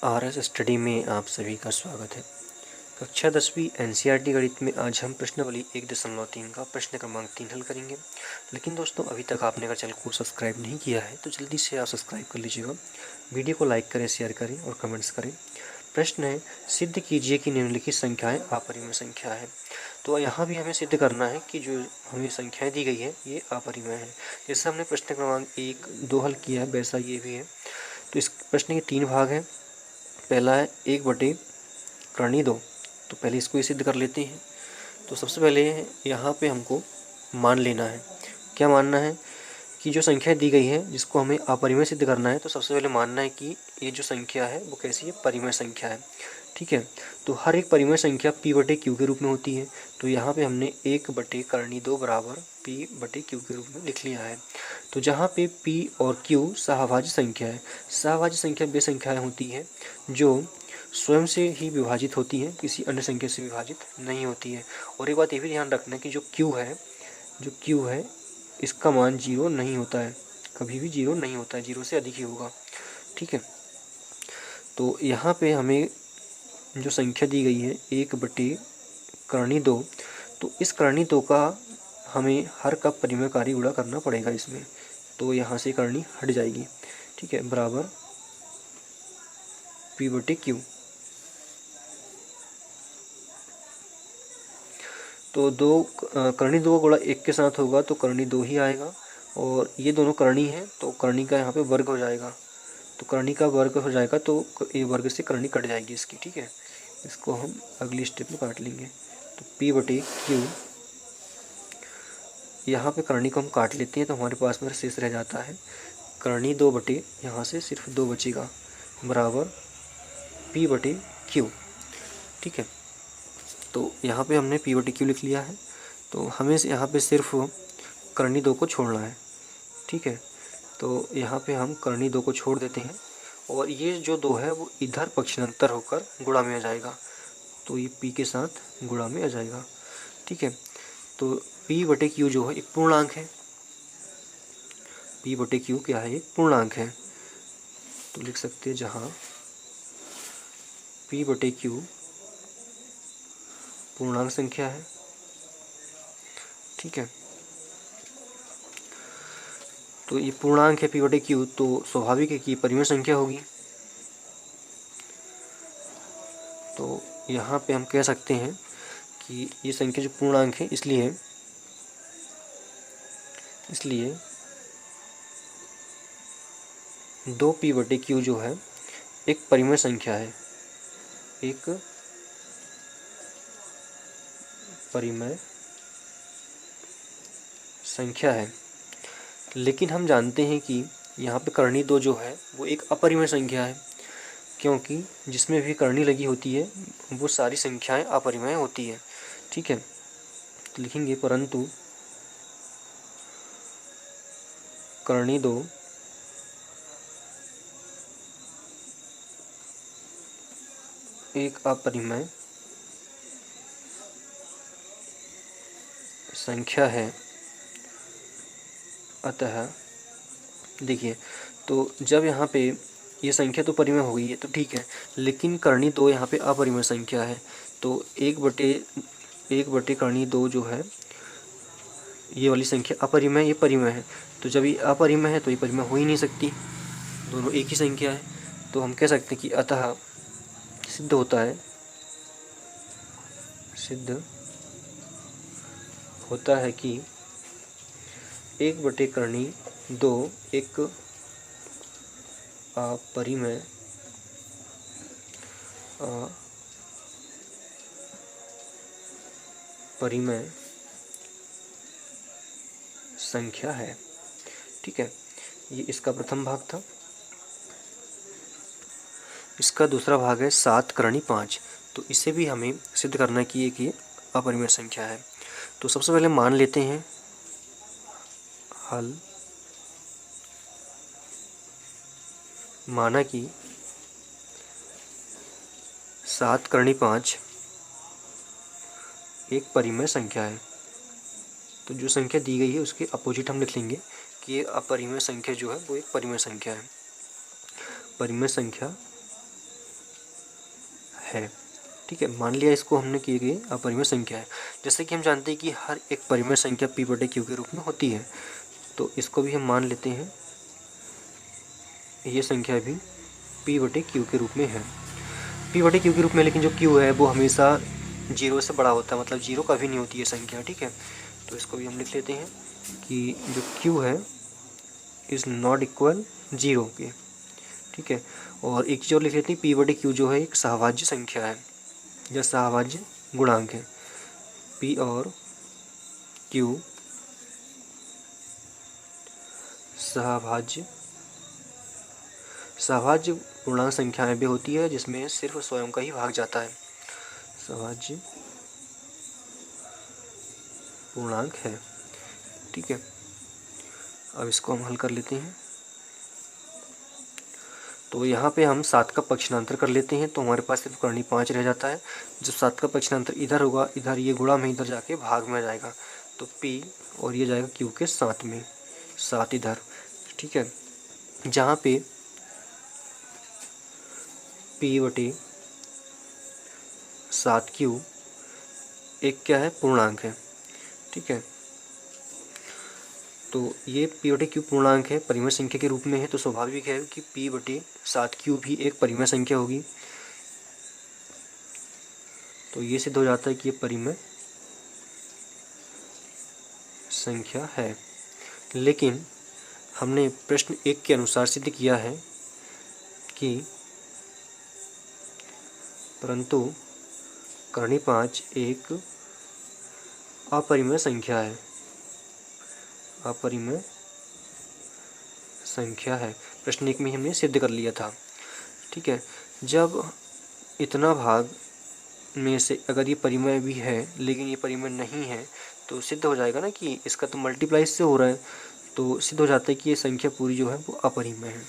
RS study में आप सभी का स्वागत है। कक्षा 10वीं एनसीईआरटी गणित में आज हम प्रश्नावली 1.3 का प्रश्न क्रमांक 3 हल करेंगे। लेकिन दोस्तों, अभी तक आपने अगर चैनल को सब्सक्राइब नहीं किया है तो जल्दी से आप सब्सक्राइब कर लीजिएगा। वीडियो को लाइक करें, शेयर करें और कमेंट्स करें। प्रश्न है, सिद्ध कीजिए कि निम्नलिखित संख्याएं अपरिमेय संख्या है। तो यहाँ भी हमें सिद्ध करना है कि जो हमें संख्याएं दी गई है ये अपरिमेय है। जैसे हमने प्रश्न क्रमांक 1, 2 हल किया है वैसा ये भी है। तो इस प्रश्न के 3 भाग हैं। पहला है 1/2। तो पहले इसको ही सिद्ध कर लेते हैं। तो सबसे पहले यहाँ पे हमको मान लेना है। क्या मानना है कि जो संख्या दी गई है जिसको हमें अपरिमेय सिद्ध करना है, तो सबसे पहले मानना है कि ये जो संख्या है वो कैसी है, परिमेय संख्या है। ठीक है। तो हर एक परिमेय संख्या p/q के रूप में होती है। तो यहाँ पे हमने 1/2 बराबर p/q के रूप में लिख लिया है। तो जहाँ पे p और q सहभाज्य संख्या है। सहभाज्य संख्या वे संख्याएं होती हैं जो स्वयं से ही विभाजित होती हैं, किसी अन्य संख्या से विभाजित नहीं होती है। और एक बात ये भी ध्यान रखना कि जो q है इसका मान 0 नहीं होता है, कभी भी 0 नहीं होता है, 0 से अधिक ही होगा। ठीक है। तो यहाँ पे हमें जो संख्या दी गई है 1/2, तो इस करनी 2 का हमें हर का परिमेयकारी गुणा करना पड़ेगा इसमें। तो यहाँ से करनी हट जाएगी। ठीक है, बराबर p/q। तो करनी 2 का गुणा 1 के साथ होगा तो करनी 2 ही आएगा। और ये दोनों करनी है तो करनी का यहाँ पे वर्ग हो जाएगा। तो करनी का वर्ग हो जाएगा तो ये वर्ग से करनी कट जाएगी इसकी। ठीक है, इसको हम अगली स्टेप में काट लेंगे। तो p/q, यहाँ पे करनी को हम काट लेते हैं तो हमारे पास में शेष रह जाता है करनी 2 यहाँ से सिर्फ 2 बचेगा, बराबर p/q। ठीक है। तो यहाँ पे हमने p/q लिख लिया है। तो हमें यहाँ पे सिर्फ करनी 2 को छोड़ना है। ठीक है। तो यहाँ पे हम करनी 2 को छोड़ देते हैं और ये जो 2 है वो इधर पक्षांतर होकर गुणा में आ जाएगा। तो ये p के साथ गुणा में आ जाएगा। ठीक है। तो p/q जो है एक पूर्णांक है। p/q क्या है, एक पूर्णांक है। तो लिख सकते हैं जहाँ p/q पूर्णांक संख्या है। ठीक है। तो ये पूर्णांक है p/q, तो स्वाभाविक है कि परिमेय संख्या होगी। तो यहाँ पे हम कह सकते हैं कि ये संख्या जो पूर्णांक है इसलिए 2p/q जो है एक परिमेय संख्या है, एक परिमेय संख्या है। लेकिन हम जानते हैं कि यहाँ पे करनी 2 जो है वो एक अपरिमेय संख्या है, क्योंकि जिसमें भी करनी लगी होती है वो सारी संख्याएं अपरिमेय होती है। ठीक है। तो लिखेंगे परंतु करनी 2 एक अपरिमेय संख्या है। अतः देखिए, तो जब यहाँ पे ये संख्या तो परिमेय हो गई है तो ठीक है, लेकिन करनी 2 यहाँ पे अपरिमेय संख्या है। तो 1/1 करनी 2 जो है ये वाली संख्या अपरिमेय, ये परिमेय है। तो जब ये अपरिमेय है तो ये परिमेय हो ही नहीं सकती, दोनों एक ही संख्या है। तो हम कह सकते हैं कि अतः सिद्ध होता है कि 1/2 करनी 2 एक अपरिमेय संख्या है। ठीक है, ये इसका प्रथम भाग था। इसका दूसरा भाग है 7 करनी 5। तो इसे भी हमें सिद्ध करना कि ये अपरिमेय संख्या है। तो सबसे पहले मान लेते हैं हल। माना कि 7 करनी 5 एक परिमेय संख्या है। तो जो संख्या दी गई है उसके अपोजिट हम लिख लेंगे कि ये अपरिमेय संख्या जो है वो एक परिमेय संख्या है। परिमेय संख्या है। ठीक है, मान लिया इसको हमने कि ये अपरिमेय संख्या है। जैसे कि हम जानते हैं कि हर एक परिमेय संख्या p बटे q के रूप में होती है, तो इसको भी हम मान लेते हैं ये संख्या भी p बटे q के रूप में है। p बटे q के रूप में, लेकिन जो q है वो हमेशा 0 से बड़ा होता है, मतलब 0 कभी नहीं होती है संख्या। ठीक है, तो इसको भी हम लिख लेते हैं कि जो q है इज़ नॉट इक्वल 0 के। ठीक है, और एक चीज़ और लिख लेते हैं, p बटे q जो है एक सहभाज्य संख्या है या सहभाज्य गुणांक है। p और q सहभाज्य पूर्णांक संख्याएं भी होती है जिसमें सिर्फ स्वयं का ही भाग जाता है। सहभाज्य पूर्णांक है। ठीक है, अब इसको हम हल कर लेते हैं। तो यहाँ पे हम 7 का पक्षांतर कर लेते हैं, तो हमारे पास सिर्फ करनी 5 रह जाता है। जब 7 का पक्षांतर इधर होगा, इधर ये गुणा में इधर जाके भाग में आ जाएगा, तो p और ये जाएगा q के साथ में, 7 इधर। ठीक है, जहाँ पे p बटे 7q एक क्या है, पूर्णांक है। ठीक है, तो ये p बटे q पूर्णांक है, परिमेय संख्या के रूप में है, तो स्वाभाविक है कि p बटे 7q भी एक परिमेय संख्या होगी। तो ये सिद्ध हो जाता है कि ये परिमेय संख्या है। लेकिन हमने प्रश्न 1 के अनुसार सिद्ध किया है कि परंतु करनी 5 एक अपरिमेय संख्या है, अपरिमेय संख्या है। प्रश्न 1 में हमने सिद्ध कर लिया था। ठीक है, जब इतना भाग में से अगर ये परिमेय भी है लेकिन ये परिमेय नहीं है, तो सिद्ध हो जाएगा ना कि इसका तो मल्टीप्लाई से हो रहा है, तो सिद्ध हो जाता है कि ये संख्या पूरी जो है वो अपरिमेय है।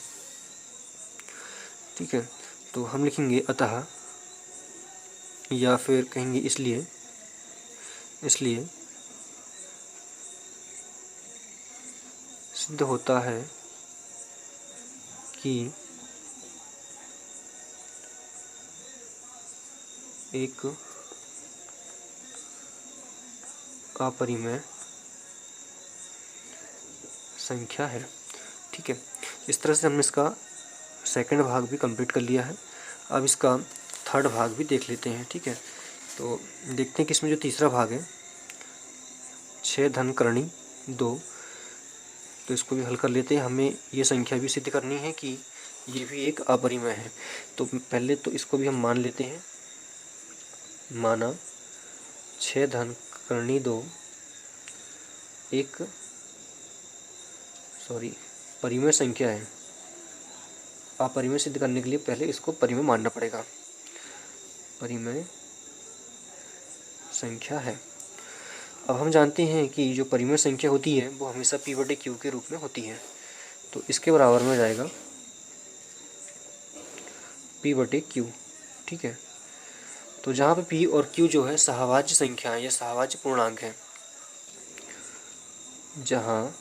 ठीक है, तो हम लिखेंगे अतः, या फिर कहेंगे इसलिए सिद्ध होता है कि एक अपरिमेय संख्या है। ठीक है, इस तरह से हमने इसका सेकंड भाग भी कंप्लीट कर लिया है। अब इसका थर्ड भाग भी देख लेते हैं। ठीक है, तो देखते हैं कि इसमें जो तीसरा भाग है 6 धन करणी 2, तो इसको भी हल कर लेते हैं। हमें ये संख्या भी सिद्ध करनी है कि ये भी एक अपरिमेय है। तो पहले तो इसको भी हम मान लेते हैं, माना 6 धन करणी 2 एक परिमेय संख्या है। अपरिमेय सिद्ध करने के लिए पहले इसको परिमेय मानना पड़ेगा, परिमेय संख्या है। अब हम जानते हैं कि जो परिमेय संख्या होती है वो हमेशा p बटे q के रूप में होती है, तो इसके बराबर में जाएगा p बटे q। ठीक है, तो जहाँ पे p और q जो है सहभाज्य संख्या है या सहभाज्य पूर्णांक है, जहाँ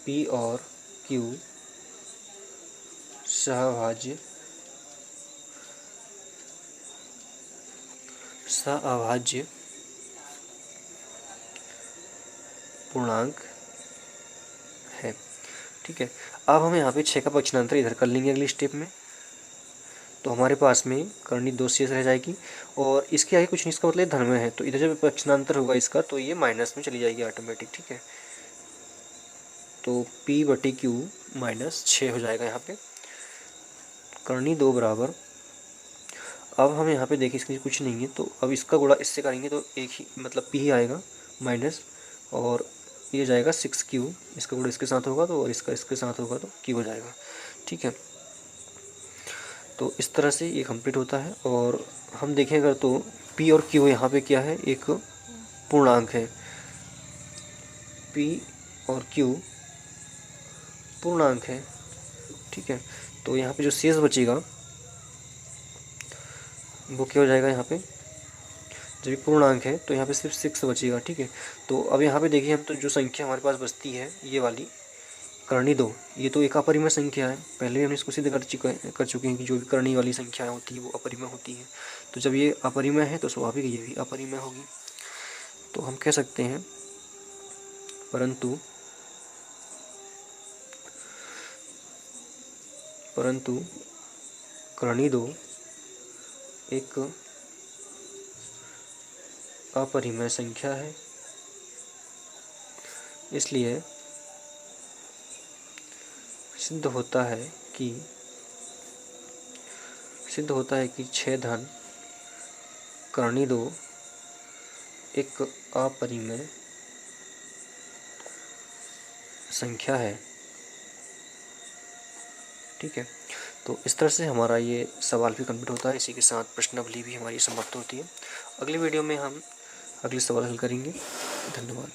p और q सहभाज्य पूर्णांक है। ठीक है, अब हम यहाँ पे 6 का पक्षांतर इधर कर लेंगे अगली स्टेप में, तो हमारे पास में करनी 2 शेष रह जाएगी और इसके आगे कुछ नहीं, इसका मतलब धन में है, तो इधर जब पक्षांतर होगा इसका तो ये माइनस में चली जाएगी ऑटोमेटिक। ठीक है, तो p बटे q माइनस 6 हो जाएगा यहाँ पे, करनी 2 बराबर। अब हम यहाँ पे देखें इसके कुछ नहीं है, तो अब इसका गुणा इससे करेंगे तो एक ही मतलब p ही आएगा माइनस, और ये जाएगा 6q, इसका गुणा इसके साथ होगा तो, और इसका इसके साथ होगा तो q हो जाएगा। ठीक है, तो इस तरह से ये कंप्लीट होता है। और हम देखें अगर तो p और q यहाँ पे क्या है, एक पूर्णांक है, p और q पूर्णांक है। ठीक है, तो यहाँ पे जो शेष बचेगा वो क्या हो जाएगा, यहाँ पे जब पूर्णांक है तो यहाँ पे सिर्फ 6 बचेगा। ठीक है, तो अब यहाँ पे देखिए हम, तो जो संख्या हमारे पास बचती है ये वाली करणी 2 ये तो एक अपरिमेय संख्या है, पहले भी हमने इसको सिद्ध कर चुके हैं कि जो भी करणी वाली संख्याएं होती है वो अपरिमेय होती हैं। तो जब ये अपरिमेय है तो स्वाभाविक ये भी अपरिमेय होगी। तो हम कह सकते हैं परंतु करणी 2 एक अपरिमेय संख्या है, इसलिए सिद्ध होता है कि 6 धन करणी 2 एक अपरिमेय संख्या है। ठीक है, तो इस तरह से हमारा ये सवाल भी कंप्लीट होता है। इसी के साथ प्रश्नावली भी हमारी समाप्त होती है। अगली वीडियो में हम अगले सवाल हल करेंगे। धन्यवाद।